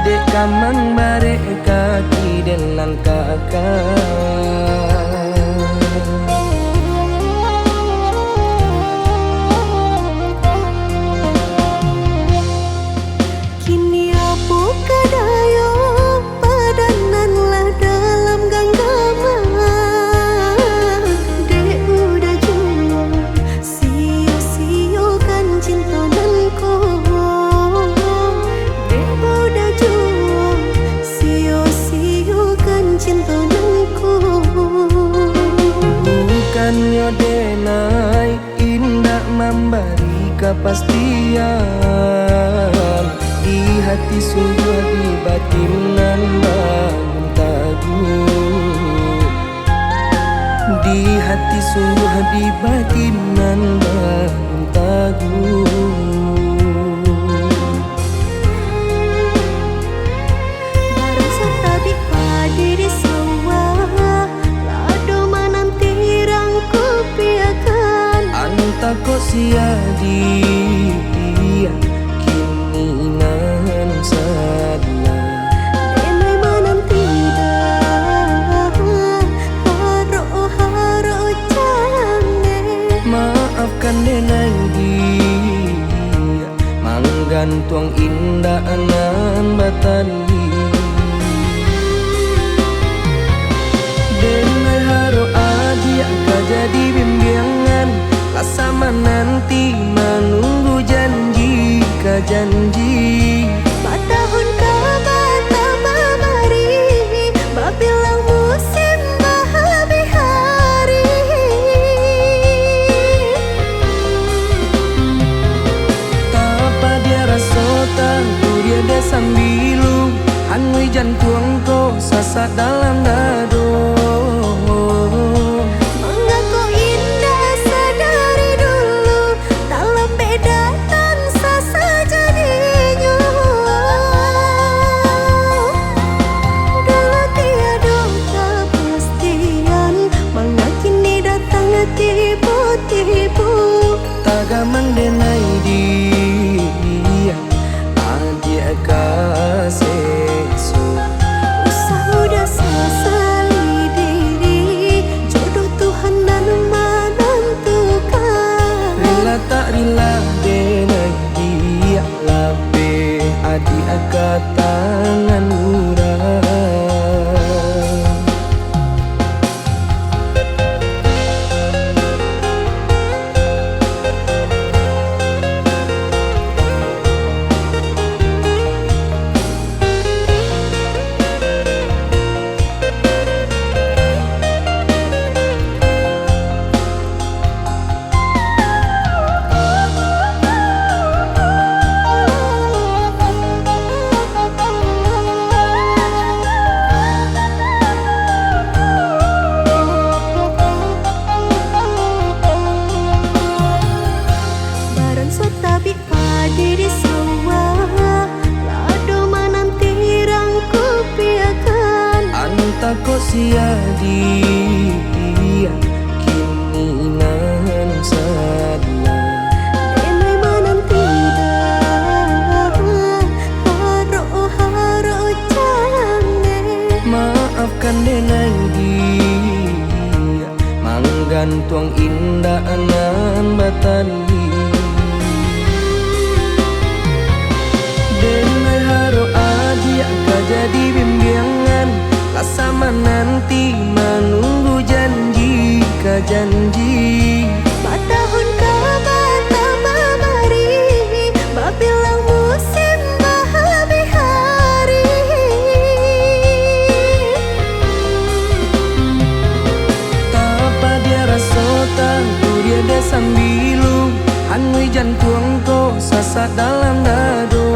dek kamang bare kaki dengan kakak. Kini apa kadayo padananlah dalam genggaman. Dek udah jua sia-siakan cinta nanku. Dek udah jua sia-siakan cinta nanku. Bukannya denai indah memberi kepastian, di hati sungguh di batinan bangun teguh. Di hati sungguh di batinan bangun teguh. Barang satabik padi di sawah, lado menanti rangku piakan. Anta kok sia dia kini nan salah. Denai menanti dah haro cange. Maafkan denai dia manggantuang indah anan batani. Denai haro adia ka jadi bimbingan, rasa menanti menunggu janji ka janji. Batahun ka bata mamari, babilang musim bahabi hari. Tapa dia rasota tu dia de sambilu, hanui jantuang ko sasat dalam dado. Mengaku indah sedari dulu, dalam beda tan saja jadinya. Dulu tiada kepastian, mengakini datang tipu-tipu. Tagamang denai dia adia kasih su. Usah udah sesali diri, jodoh Tuhan dan menentukan. Rela tak rela denai dia labe adi akat tangan murah. Barang satabik padi di sawah, lado menanti rangku piakan. Anta kok sia dia kini nan salah. Denai menanti dah haro cange. Maafkan denai dia manggantuang indah anan batani. Denai haro adia ka jadi bimbingan, rasa menanti menunggu janji ka janji. Batahun ka bata mamari, babilang musim bahabi hari. Tapa dia rasota tu dia de sambilu, hanui jantuang ko sasat dalam dado.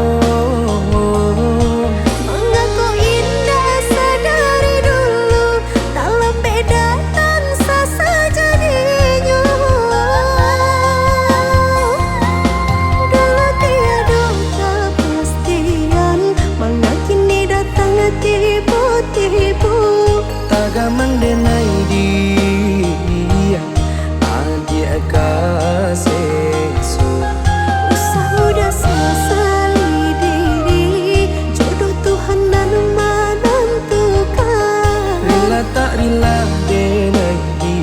Mengaku indah sedari dulu, dalam beda tan saja jadinya. Dulu tiada kepastian, mengakini datang tipu-tipu. Tagamang denai dia adia kasih su. Usah udah sesali Ilah de nagi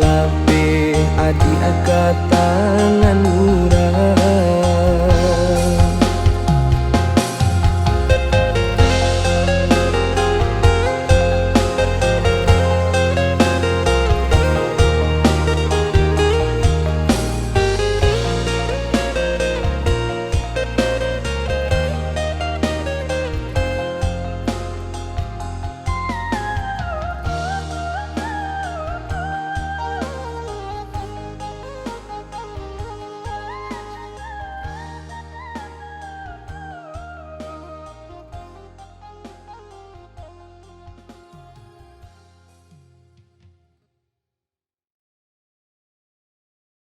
labe adi akatan